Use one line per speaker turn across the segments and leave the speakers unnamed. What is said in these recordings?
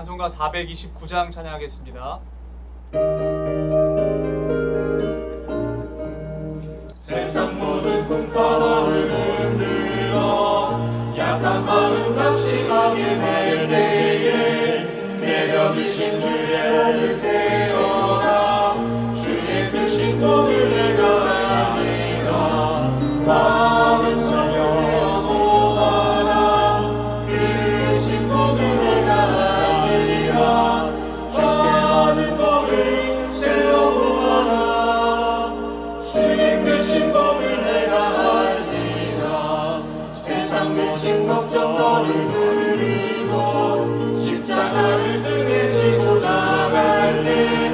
찬송가 429장 찬양하겠습니다.
세상 모든 풍파를 흔들어 약한 마음 낙심하게 될 때에 내려주신 주의 복을 세워라. 주의 크신 복을 내가 압니다. 마음은 전혀 세워보아라. 크신 복을 내가 압니다. 주께 받은 복을 세워보아라. 주의 크신 복을 내가 알리라. 세상 근심 걱정 너를 누리고 십자가를 등에 지고 나갈 때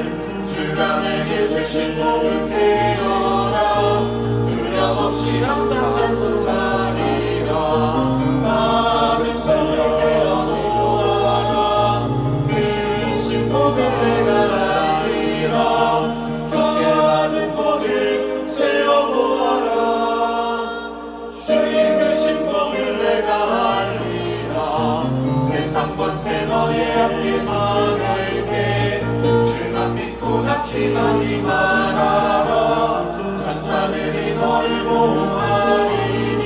주가 내게 주신 복을 세워라. 두려움 없이 항상 찬송하리라. 받은 복을 세워보아라. 크신 복을 내가 알리라. 주께 받은 복을 세워보아라. 주의 크신 복을 내가 알리라. 세상 권세 너의 앞에 막을게 주만 믿고 낙심하지 말아라. 천사들이 너를 보호하리니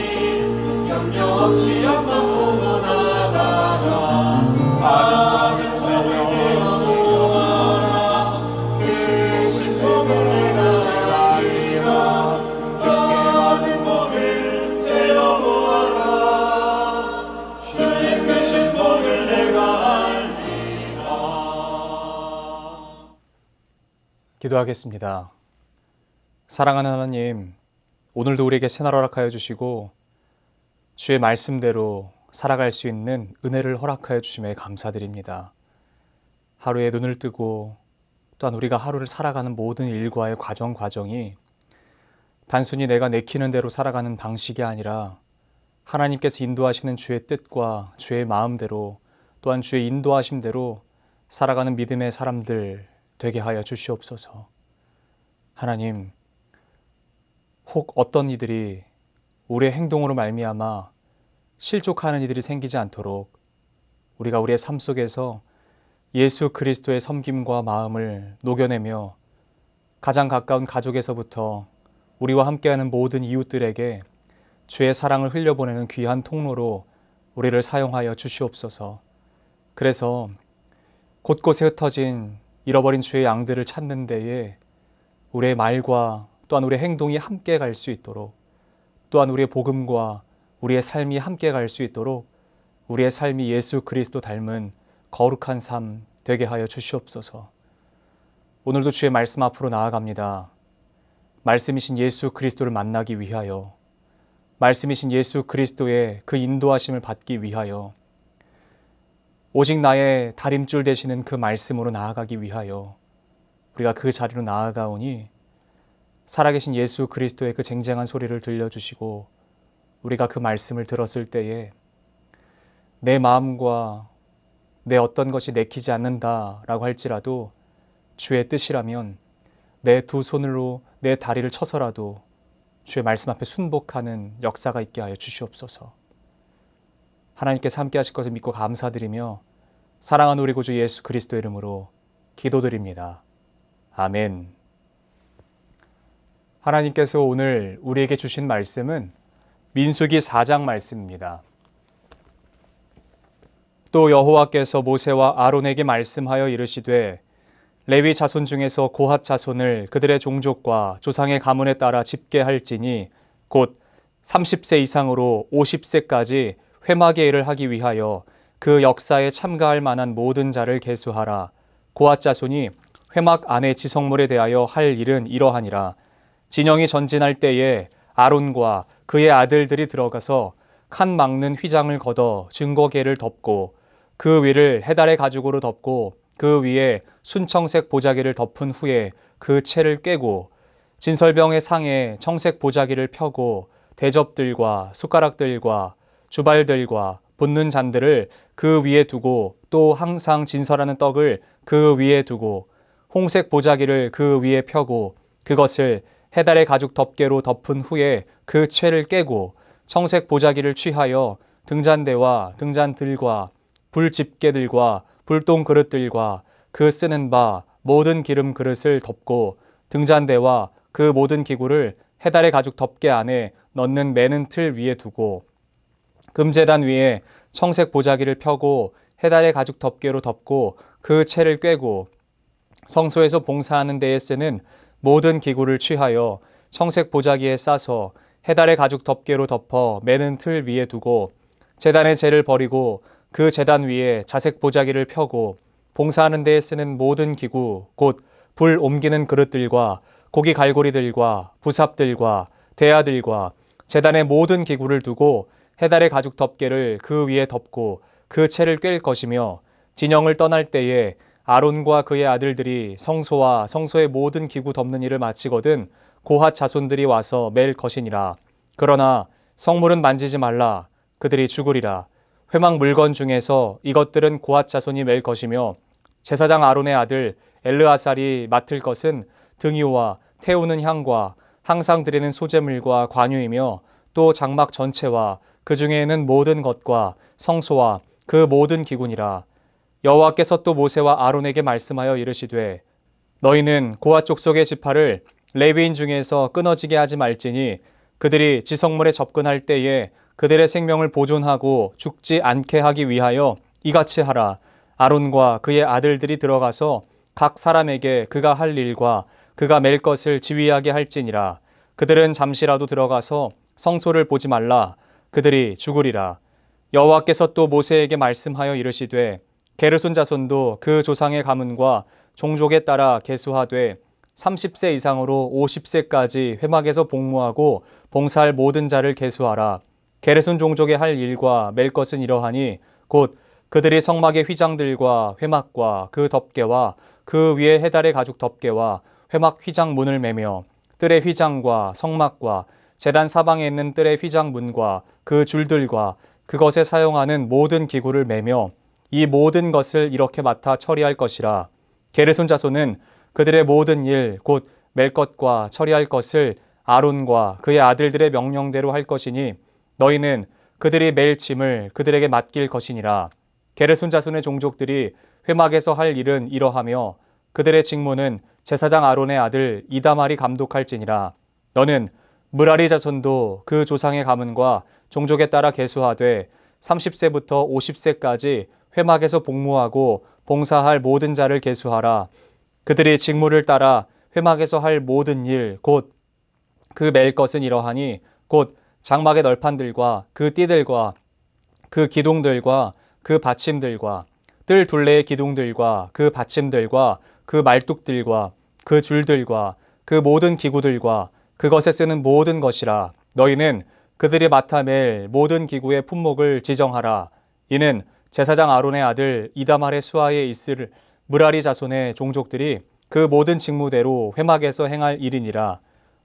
염려 없이 앞만 보고 나가라. 받은 복을 세워보아라. 크신 복을 내가 알리라. 주께 받은 복을 세워보아라. 주의 크신 복을 내가 알리라.
기도하겠습니다. 사랑하는 하나님, 오늘도 우리에게 새날 허락하여 주시고 주의 말씀대로 살아갈 수 있는 은혜를 허락하여 주심에 감사드립니다. 하루에 눈을 뜨고 또한 우리가 하루를 살아가는 모든 일과의 과정이 단순히 내가 내키는 대로 살아가는 방식이 아니라 하나님께서 인도하시는 주의 뜻과 주의 마음대로 또한 주의 인도하심대로 살아가는 믿음의 사람들 되게 하여 주시옵소서. 하나님, 혹 어떤 이들이 우리의 행동으로 말미암아 실족하는 이들이 생기지 않도록 우리가 우리의 삶 속에서 예수 그리스도의 섬김과 마음을 녹여내며 가장 가까운 가족에서부터 우리와 함께하는 모든 이웃들에게 주의 사랑을 흘려보내는 귀한 통로로 우리를 사용하여 주시옵소서. 그래서 곳곳에 흩어진 잃어버린 주의 양들을 찾는 데에 우리의 말과 또한 우리의 행동이 함께 갈 수 있도록, 또한 우리의 복음과 우리의 삶이 함께 갈 수 있도록 우리의 삶이 예수 그리스도 닮은 거룩한 삶 되게 하여 주시옵소서. 오늘도 주의 말씀 앞으로 나아갑니다. 말씀이신 예수 그리스도를 만나기 위하여, 말씀이신 예수 그리스도의 그 인도하심을 받기 위하여, 오직 나의 다림줄 되시는 그 말씀으로 나아가기 위하여 우리가 그 자리로 나아가오니 살아계신 예수 그리스도의 그 쟁쟁한 소리를 들려주시고 우리가 그 말씀을 들었을 때에 내 마음과 내 어떤 것이 내키지 않는다라고 할지라도 주의 뜻이라면 내 두 손으로 내 다리를 쳐서라도 주의 말씀 앞에 순복하는 역사가 있게 하여 주시옵소서. 하나님께서 함께 하실 것을 믿고 감사드리며 사랑하는 우리 구주 예수 그리스도 이름으로 기도드립니다. 아멘. 하나님께서 오늘 우리에게 주신 말씀은 민수기 4장 말씀입니다. 또 여호와께서 모세와 아론에게 말씀하여 이르시되 레위 자손 중에서 고핫 자손을 그들의 종족과 조상의 가문에 따라 집계할지니 곧 30세 이상으로 50세까지 회막의 일을 하기 위하여 그 역사에 참가할 만한 모든 자를 계수하라. 고핫 자손이 회막 안의 지성물에 대하여 할 일은 이러하니라. 진영이 전진할 때에 아론과 그의 아들들이 들어가서 칸 막는 휘장을 걷어 증거계를 덮고 그 위를 해달의 가죽으로 덮고 그 위에 순청색 보자기를 덮은 후에 그 채를 꿰고 진설병의 상에 청색 보자기를 펴고 대접들과 숟가락들과 주발들과 붓는 잔들을 그 위에 두고 또 항상 진설하는 떡을 그 위에 두고 홍색 보자기를 그 위에 펴고 그것을 해달의 가죽 덮개로 덮은 후에 그 채를 깨고 청색 보자기를 취하여 등잔대와 등잔들과 불집게들과 불똥 그릇들과 그 쓰는 바 모든 기름 그릇을 덮고 등잔대와 그 모든 기구를 해달의 가죽 덮개 안에 넣는 매는 틀 위에 두고 금제단 위에 청색 보자기를 펴고 해달의 가죽 덮개로 덮고 그 채를 꿰고 성소에서 봉사하는 데에 쓰는 모든 기구를 취하여 청색 보자기에 싸서 해달의 가죽 덮개로 덮어 매는 틀 위에 두고 제단의 재를 버리고 그 제단 위에 자색 보자기를 펴고 봉사하는 데에 쓰는 모든 기구 곧 불 옮기는 그릇들과 고기 갈고리들과 부삽들과 대야들과 제단의 모든 기구를 두고 해달의 가죽 덮개를 그 위에 덮고 그 채를 꿰일 것이며 진영을 떠날 때에 아론과 그의 아들들이 성소와 성소의 모든 기구 덮는 일을 마치거든 고핫 자손들이 와서 맬 것이니라. 그러나 성물은 만지지 말라. 그들이 죽으리라. 회막 물건 중에서 이것들은 고핫 자손이 맬 것이며 제사장 아론의 아들 엘르아살이 맡을 것은 등이와 태우는 향과 항상 드리는 소제물과 관유이며 또 장막 전체와 그 중에는 모든 것과 성소와 그 모든 기구니라. 여호와께서 또 모세와 아론에게 말씀하여 이르시되 너희는 고핫 족속의 지파를 레위인 중에서 끊어지게 하지 말지니 그들이 지성물에 접근할 때에 그들의 생명을 보존하고 죽지 않게 하기 위하여 이같이 하라. 아론과 그의 아들들이 들어가서 각 사람에게 그가 할 일과 그가 맬 것을 지휘하게 할지니라. 그들은 잠시라도 들어가서 성소를 보지 말라. 그들이 죽으리라. 여호와께서 또 모세에게 말씀하여 이르시되 게르손 자손도 그 조상의 가문과 종족에 따라 계수하되 30세 이상으로 50세까지 회막에서 복무하고 봉사할 모든 자를 계수하라. 게르손 종족의 할 일과 맬 것은 이러하니 곧 그들이 성막의 휘장들과 회막과 그 덮개와 그 위에 해달의 가죽 덮개와 회막 휘장 문을 매며 뜰의 휘장과 성막과 제단 사방에 있는 뜰의 휘장 문과 그 줄들과 그것에 사용하는 모든 기구를 매며 이 모든 것을 이렇게 맡아 처리할 것이라. 게르손 자손은 그들의 모든 일 곧 맬 것과 처리할 것을 아론과 그의 아들들의 명령대로 할 것이니 너희는 그들이 맬 짐을 그들에게 맡길 것이니라. 게르손 자손의 종족들이 회막에서 할 일은 이러하며 그들의 직무는 제사장 아론의 아들 이다말이 감독할지니라. 너는 므라리 자손도 그 조상의 가문과 종족에 따라 계수하되 30세부터 50세까지 회막에서 복무하고 봉사할 모든 자를 계수하라. 그들이 직무를 따라 회막에서 할 모든 일 곧 그 맬 것은 이러하니 곧 장막의 널판들과 그 띠들과 그 기둥들과 그 받침들과 뜰 둘레의 기둥들과 그 받침들과 그 말뚝들과 그 줄들과 그 모든 기구들과 그것에 쓰는 모든 것이라. 너희는 그들이 맡아 맬 모든 기구의 품목을 지정하라. 이는 제사장 아론의 아들 이다말의 수하에 있을 므라리 자손의 종족들이 그 모든 직무대로 회막에서 행할 일이니라.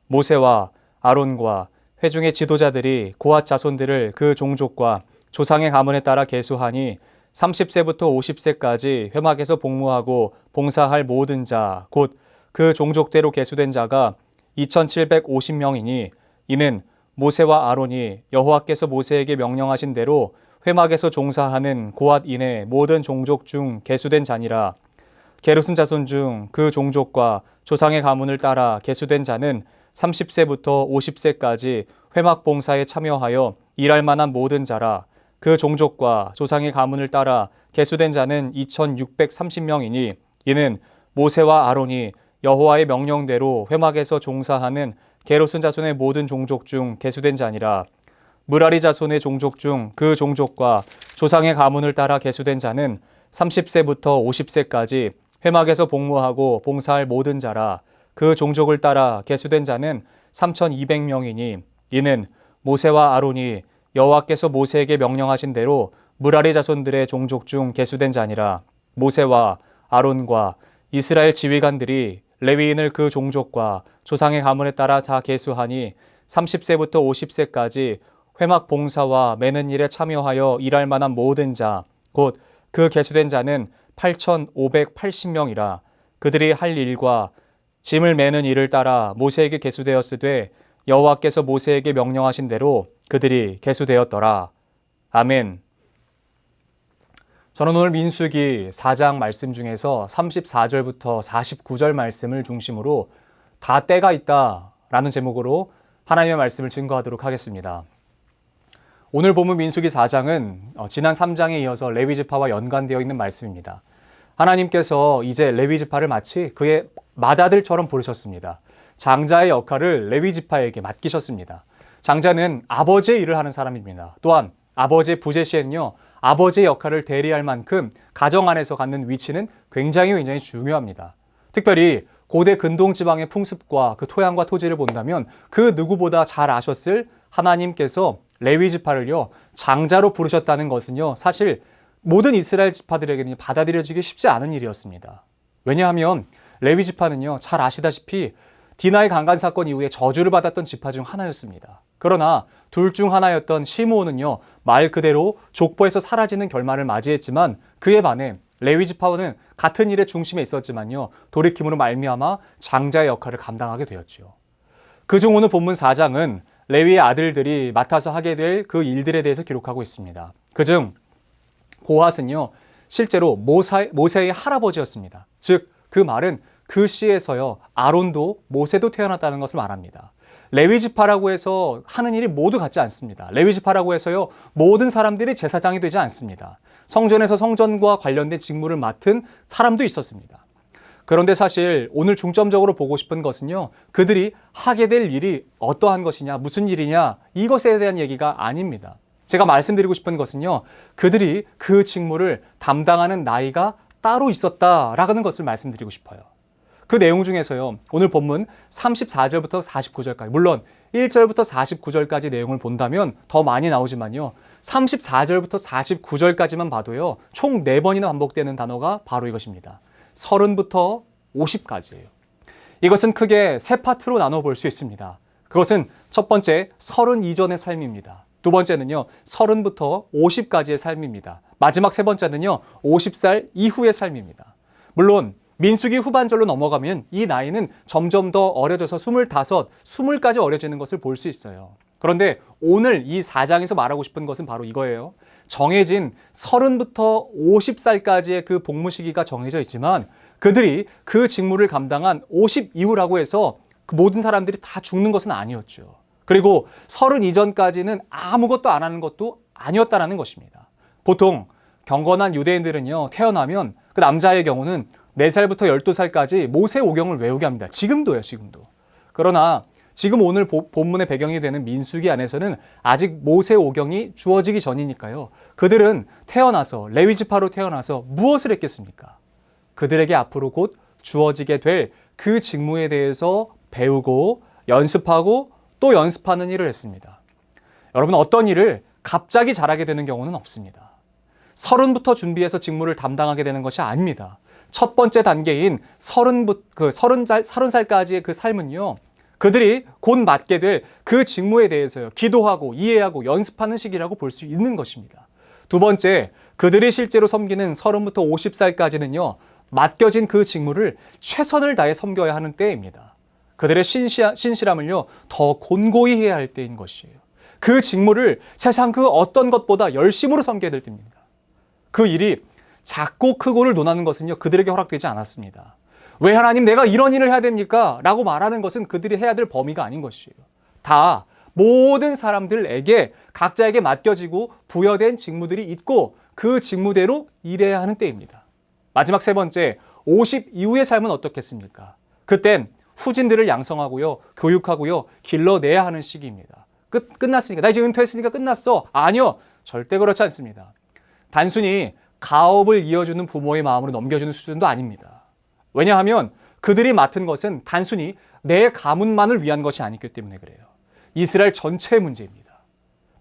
모세와 아론과 회중의 지도자들이 고핫 자손들을 그 종족과 조상의 가문에 따라 계수하니 30세부터 50세까지 회막에서 복무하고 봉사할 모든 자, 곧 그 종족대로 계수된 자가 2750명이니 이는 모세와 아론이 여호와께서 모세에게 명령하신 대로 회막에서 종사하는 고핫인의 모든 종족 중 계수된 자니라. 게르손 자손 중 그 종족과 조상의 가문을 따라 계수된 자는 30세부터 50세까지 회막 봉사에 참여하여 일할 만한 모든 자라. 그 종족과 조상의 가문을 따라 계수된 자는 2630명이니 이는 모세와 아론이 여호와의 명령대로 회막에서 종사하는 게르손 자손의 모든 종족 중 계수된 자니라. 므라리 자손의 종족 중 그 종족과 조상의 가문을 따라 계수된 자는 30세부터 50세까지 회막에서 복무하고 봉사할 모든 자라. 그 종족을 따라 계수된 자는 3200명이니 이는 모세와 아론이 여호와께서 모세에게 명령하신 대로 므라리 자손들의 종족 중 계수된 자니라. 모세와 아론과 이스라엘 지휘관들이 레위인을 그 종족과 조상의 가문에 따라 다 계수하니 30세부터 50세까지 회막 봉사와 매는 일에 참여하여 일할 만한 모든 자, 곧 그 계수된 자는 8580명이라. 그들이 할 일과 짐을 매는 일을 따라 모세에게 계수되었으되 여호와께서 모세에게 명령하신 대로 그들이 계수되었더라. 아멘. 저는 오늘 민수기 4장 말씀 중에서 34절부터 49절 말씀을 중심으로 다 때가 있다라는 제목으로 하나님의 말씀을 증거하도록 하겠습니다. 오늘 본문 민수기 4장은 지난 3장에 이어서 레위지파와 연관되어 있는 말씀입니다. 하나님께서 이제 레위지파를 마치 그의 맏아들처럼 부르셨습니다. 장자의 역할을 레위지파에게 맡기셨습니다. 장자는 아버지의 일을 하는 사람입니다. 또한 아버지의 부재 시에는요, 아버지의 역할을 대리할 만큼 가정 안에서 갖는 위치는 굉장히 중요합니다. 특별히 고대 근동 지방의 풍습과 그 토양과 토지를 본다면 그 누구보다 잘 아셨을 하나님께서 레위 지파를요, 장자로 부르셨다는 것은요, 사실 모든 이스라엘 지파들에게는 받아들여지기 쉽지 않은 일이었습니다. 왜냐하면 레위 지파는요, 잘 아시다시피 디나의 강간 사건 이후에 저주를 받았던 지파 중 하나였습니다. 그러나 둘 중 하나였던 시므온은요, 말 그대로 족보에서 사라지는 결말을 맞이했지만 그에 반해 레위 지파는 같은 일의 중심에 있었지만요, 돌이킴으로 말미암아 장자의 역할을 감당하게 되었죠. 그중 오늘 본문 4장은 레위의 아들들이 맡아서 하게 될 그 일들에 대해서 기록하고 있습니다. 그중 고핫은요, 실제로 모세의 할아버지였습니다. 즉, 그 말은 그 시에서요, 아론도 모세도 태어났다는 것을 말합니다. 레위지파라고 해서 하는 일이 모두 같지 않습니다. 레위지파라고 해서요, 모든 사람들이 제사장이 되지 않습니다. 성전에서 성전과 관련된 직무를 맡은 사람도 있었습니다. 그런데 사실 오늘 중점적으로 보고 싶은 것은요, 그들이 하게 될 일이 어떠한 것이냐, 무슨 일이냐, 이것에 대한 얘기가 아닙니다. 제가 말씀드리고 싶은 것은요, 그들이 그 직무를 담당하는 나이가 따로 있었다라는 것을 말씀드리고 싶어요. 그 내용 중에서요, 오늘 본문 34절부터 49절까지, 물론 1절부터 49절까지 내용을 본다면 더 많이 나오지만요, 34절부터 49절까지만 봐도요, 총 4번이나 반복되는 단어가 바로 이것입니다. 30부터 50까지예요. 이것은 크게 세 파트로 나눠 볼 수 있습니다. 그것은 첫 번째 32전의 삶입니다. 두 번째는요, 30부터 50까지의 삶입니다. 마지막 세 번째는요, 50살 이후의 삶입니다. 물론 민수기 후반절로 넘어가면 이 나이는 점점 더 어려져서 25, 20까지 어려지는 것을 볼 수 있어요. 그런데 오늘 이 4장에서 말하고 싶은 것은 바로 이거예요. 정해진 30부터 50살까지의 그 복무 시기가 정해져 있지만 그들이 그 직무를 감당한 50 이후라고 해서 그 모든 사람들이 다 죽는 것은 아니었죠. 그리고 30 이전까지는 아무것도 안 하는 것도 아니었다라는 것입니다. 보통 경건한 유대인들은요, 태어나면 그 남자의 경우는 4살부터 12살까지 모세 오경을 외우게 합니다. 지금도요, 지금도. 그러나 지금 오늘 본문의 배경이 되는 민수기 안에서는 아직 모세 오경이 주어지기 전이니까요, 그들은 태어나서, 레위지파로 태어나서 무엇을 했겠습니까? 그들에게 앞으로 곧 주어지게 될 그 직무에 대해서 배우고 연습하고 또 연습하는 일을 했습니다. 여러분, 어떤 일을 갑자기 잘하게 되는 경우는 없습니다. 30부터 준비해서 직무를 담당하게 되는 것이 아닙니다. 첫 번째 단계인 30살까지의 그 삶은요, 그들이 곧 맡게 될 그 직무에 대해서요, 기도하고 이해하고 연습하는 시기라고 볼 수 있는 것입니다. 두 번째, 그들이 실제로 섬기는 30부터 50살까지는요, 맡겨진 그 직무를 최선을 다해 섬겨야 하는 때입니다. 그들의 신실함을요, 더 곤고히 해야 할 때인 것이에요. 그 직무를 세상 그 어떤 것보다 열심으로 섬겨야 될 때입니다. 그 일이 작고 크고를 논하는 것은요, 그들에게 허락되지 않았습니다. 왜 하나님 내가 이런 일을 해야 됩니까? 라고 말하는 것은 그들이 해야 될 범위가 아닌 것이에요. 다 모든 사람들에게 각자에게 맡겨지고 부여된 직무들이 있고 그 직무대로 일해야 하는 때입니다. 마지막 세 번째, 50 이후의 삶은 어떻겠습니까? 그땐 후진들을 양성하고요, 교육하고요, 길러내야 하는 시기입니다. 끝났으니까, 나 이제 은퇴했으니까 끝났어. 아니요, 절대 그렇지 않습니다. 단순히 가업을 이어주는 부모의 마음으로 넘겨주는 수준도 아닙니다. 왜냐하면 그들이 맡은 것은 단순히 내 가문만을 위한 것이 아니기 때문에 그래요. 이스라엘 전체의 문제입니다.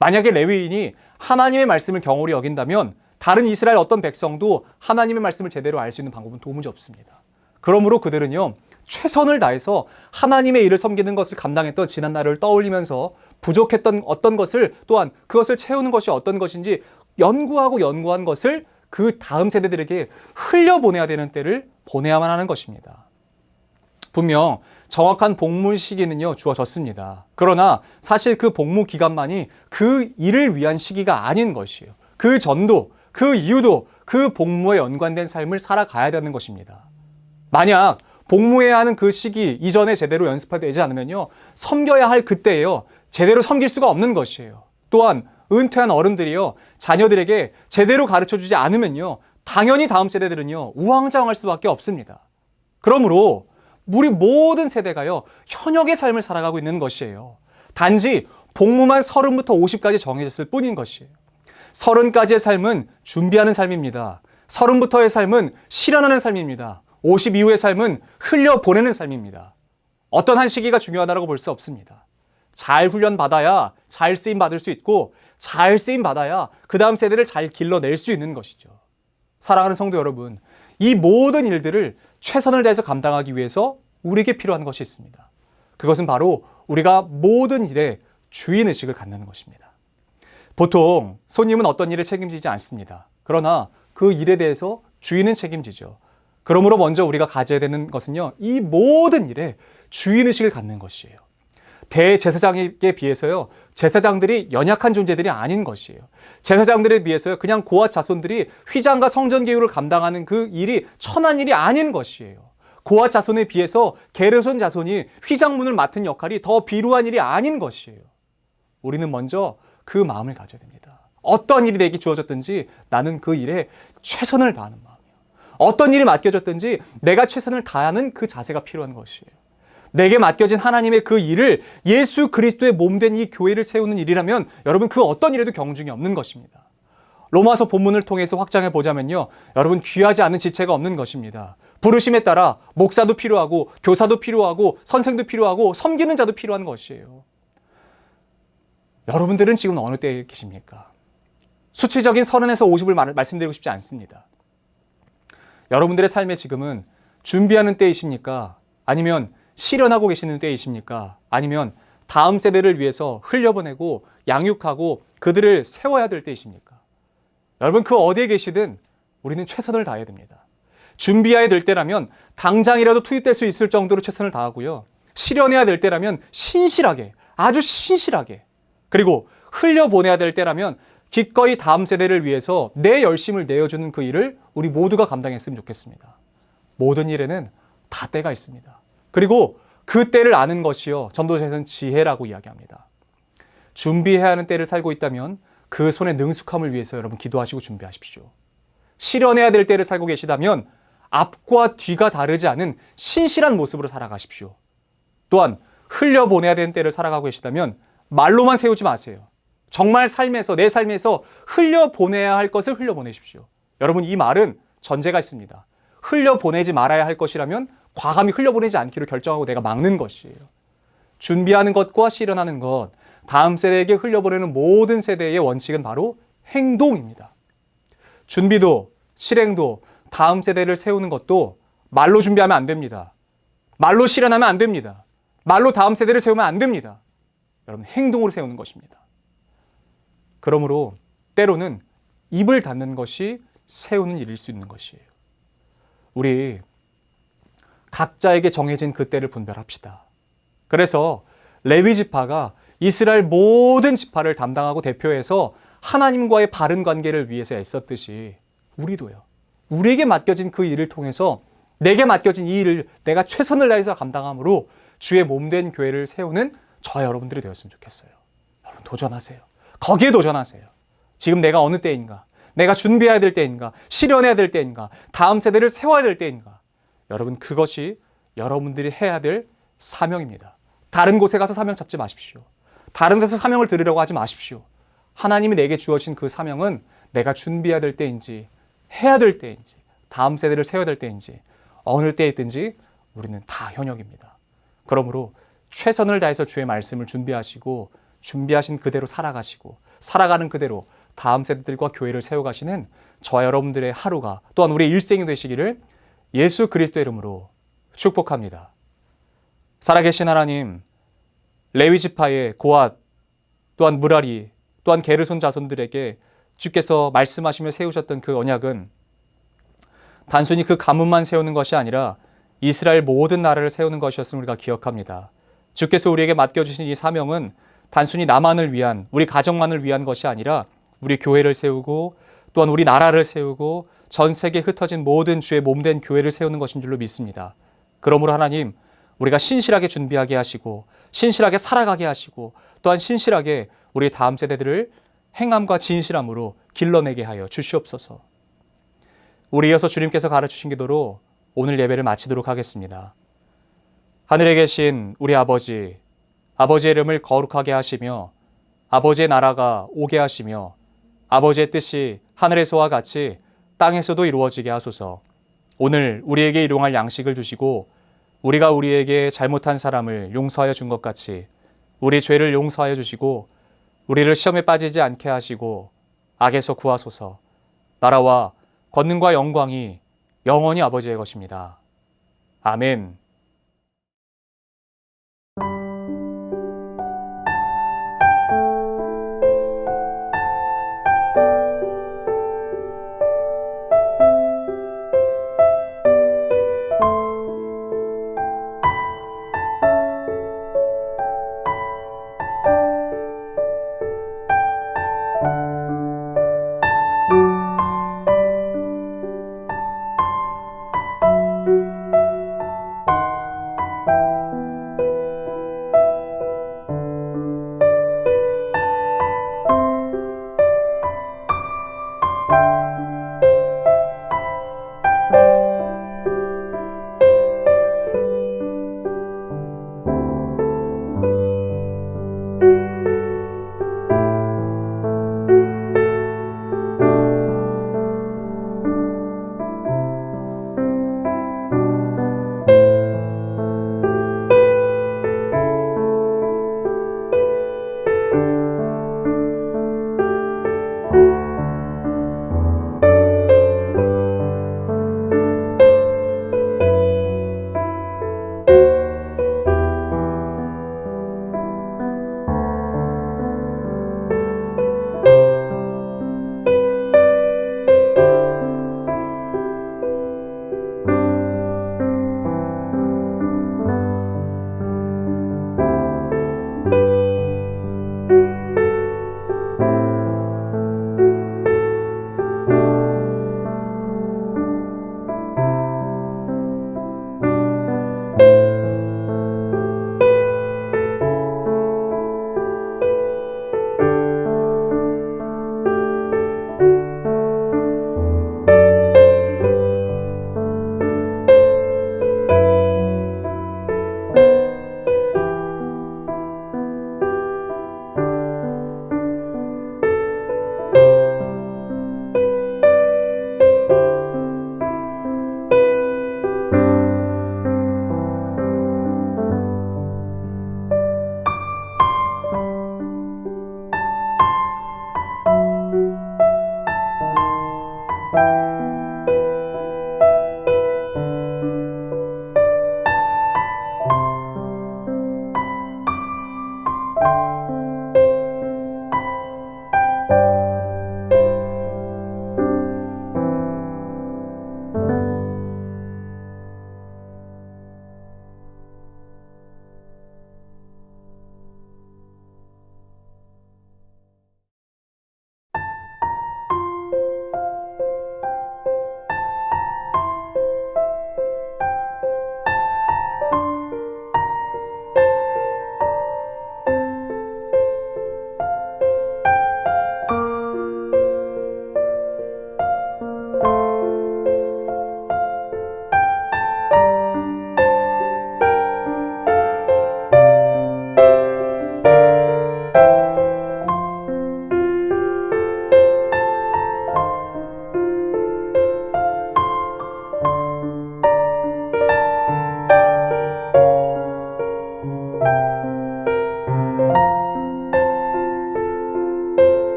만약에 레위인이 하나님의 말씀을 경홀히 여긴다면 다른 이스라엘 어떤 백성도 하나님의 말씀을 제대로 알 수 있는 방법은 도무지 없습니다. 그러므로 그들은요, 최선을 다해서 하나님의 일을 섬기는 것을 감당했던 지난 날을 떠올리면서 부족했던 어떤 것을, 또한 그것을 채우는 것이 어떤 것인지 연구한 것을 그 다음 세대들에게 흘려보내야 되는 때를 보내야만 하는 것입니다. 분명 정확한 복무 시기는요, 주어졌습니다. 그러나 사실 그 복무 기간만이 그 일을 위한 시기가 아닌 것이에요. 그 전도, 그 이유도 그 복무에 연관된 삶을 살아가야 되는 것입니다. 만약 복무해야 하는 그 시기 이전에 제대로 연습되지 않으면요, 섬겨야 할 그때에요, 제대로 섬길 수가 없는 것이에요. 또한 은퇴한 어른들이요, 자녀들에게 제대로 가르쳐주지 않으면요, 당연히 다음 세대들은요, 우왕좌왕할 수밖에 없습니다. 그러므로 우리 모든 세대가요, 현역의 삶을 살아가고 있는 것이에요. 단지 복무만 30부터 50까지 정해졌을 뿐인 것이에요. 30까지의 삶은 준비하는 삶입니다. 30부터의 삶은 실현하는 삶입니다. 50 이후의 삶은 흘려보내는 삶입니다. 어떤 한 시기가 중요하다고 볼 수 없습니다. 잘 훈련받아야 잘 쓰임받을 수 있고, 잘 쓰임받아야 그 다음 세대를 잘 길러낼 수 있는 것이죠. 사랑하는 성도 여러분, 이 모든 일들을 최선을 다해서 감당하기 위해서 우리에게 필요한 것이 있습니다. 그것은 바로 우리가 모든 일에 주인의식을 갖는 것입니다. 보통 손님은 어떤 일을 책임지지 않습니다. 그러나 그 일에 대해서 주인은 책임지죠. 그러므로 먼저 우리가 가져야 되는 것은요, 이 모든 일에 주인의식을 갖는 것이에요. 대제사장에게 비해서요, 제사장들이 연약한 존재들이 아닌 것이에요. 제사장들에 비해서요, 그냥 고아 자손들이 휘장과 성전 계율을 감당하는 그 일이 천한 일이 아닌 것이에요. 고아 자손에 비해서 게르손 자손이 휘장문을 맡은 역할이 더 비루한 일이 아닌 것이에요. 우리는 먼저 그 마음을 가져야 됩니다. 어떤 일이 내게 주어졌든지 나는 그 일에 최선을 다하는 마음이에요. 어떤 일이 맡겨졌든지 내가 최선을 다하는 그 자세가 필요한 것이에요. 내게 맡겨진 하나님의 그 일을 예수 그리스도의 몸된 이 교회를 세우는 일이라면 여러분 그 어떤 일에도 경중이 없는 것입니다. 로마서 본문을 통해서 확장해 보자면요, 여러분 귀하지 않은 지체가 없는 것입니다. 부르심에 따라 목사도 필요하고 교사도 필요하고 선생도 필요하고 섬기는 자도 필요한 것이에요. 여러분들은 지금 어느 때에 계십니까? 수치적인 30에서 50을 말씀드리고 싶지 않습니다. 여러분들의 삶에 지금은 준비하는 때이십니까? 아니면 실현하고 계시는 때이십니까? 아니면 다음 세대를 위해서 흘려보내고 양육하고 그들을 세워야 될 때이십니까? 여러분 그 어디에 계시든 우리는 최선을 다해야 됩니다. 준비해야 될 때라면 당장이라도 투입될 수 있을 정도로 최선을 다하고요. 실현해야 될 때라면 신실하게, 아주 신실하게, 그리고 흘려보내야 될 때라면 기꺼이 다음 세대를 위해서 내 열심을 내어주는 그 일을 우리 모두가 감당했으면 좋겠습니다. 모든 일에는 다 때가 있습니다. 그리고 그 때를 아는 것이요, 전도서에서는 지혜라고 이야기합니다. 준비해야 하는 때를 살고 있다면 그 손의 능숙함을 위해서 여러분 기도하시고 준비하십시오. 실현해야 될 때를 살고 계시다면 앞과 뒤가 다르지 않은 신실한 모습으로 살아가십시오. 또한 흘려보내야 되는 때를 살아가고 계시다면 말로만 세우지 마세요. 정말 삶에서, 내 삶에서 흘려보내야 할 것을 흘려보내십시오. 여러분 이 말은 전제가 있습니다. 흘려보내지 말아야 할 것이라면 과감히 흘려보내지 않기로 결정하고 내가 막는 것이에요. 준비하는 것과 실현하는 것, 다음 세대에게 흘려보내는 모든 세대의 원칙은 바로 행동입니다. 준비도 실행도 다음 세대를 세우는 것도 말로 준비하면 안 됩니다. 말로 실현하면 안 됩니다. 말로 다음 세대를 세우면 안 됩니다. 여러분 행동으로 세우는 것입니다. 그러므로 때로는 입을 닫는 것이 세우는 일일 수 있는 것이에요. 우리 각자에게 정해진 그 때를 분별합시다. 그래서 레위 지파가 이스라엘 모든 지파를 담당하고 대표해서 하나님과의 바른 관계를 위해서 애썼듯이 우리도요. 우리에게 맡겨진 그 일을 통해서 내게 맡겨진 이 일을 내가 최선을 다해서 감당함으로 주의 몸된 교회를 세우는 저 여러분들이 되었으면 좋겠어요. 여러분 도전하세요. 거기에 도전하세요. 지금 내가 어느 때인가? 내가 준비해야 될 때인가? 실현해야 될 때인가? 다음 세대를 세워야 될 때인가? 여러분 그것이 여러분들이 해야 될 사명입니다. 다른 곳에 가서 사명 잡지 마십시오. 다른 데서 사명을 들으려고 하지 마십시오. 하나님이 내게 주어진 그 사명은 내가 준비해야 될 때인지 해야 될 때인지 다음 세대를 세워야 될 때인지 어느 때에 있든지 우리는 다 현역입니다. 그러므로 최선을 다해서 주의 말씀을 준비하시고 준비하신 그대로 살아가시고 살아가는 그대로 다음 세대들과 교회를 세워가시는 저와 여러분들의 하루가 또한 우리의 일생이 되시기를 예수 그리스도의 이름으로 축복합니다. 살아계신 하나님, 레위 지파의 고앗 또한 무라리 또한 게르손 자손들에게 주께서 말씀하시며 세우셨던 그 언약은 단순히 그 가문만 세우는 것이 아니라 이스라엘 모든 나라를 세우는 것이었음을 우리가 기억합니다. 주께서 우리에게 맡겨주신 이 사명은 단순히 나만을 위한, 우리 가정만을 위한 것이 아니라 우리 교회를 세우고 또한 우리 나라를 세우고 전 세계에 흩어진 모든 주의 몸된 교회를 세우는 것인 줄로 믿습니다. 그러므로 하나님, 우리가 신실하게 준비하게 하시고 신실하게 살아가게 하시고 또한 신실하게 우리 다음 세대들을 행함과 진실함으로 길러내게 하여 주시옵소서. 우리 이어서 주님께서 가르치신 기도로 오늘 예배를 마치도록 하겠습니다. 하늘에 계신 우리 아버지, 아버지의 이름을 거룩하게 하시며 아버지의 나라가 오게 하시며 아버지의 뜻이 하늘에서와 같이 땅에서도 이루어지게 하소서. 오늘 우리에게 일용할 양식을 주시고 우리가 우리에게 잘못한 사람을 용서하여 준 것 같이 우리 죄를 용서하여 주시고 우리를 시험에 빠지지 않게 하시고 악에서 구하소서. 나라와 권능과 영광이 영원히 아버지의 것입니다. 아멘.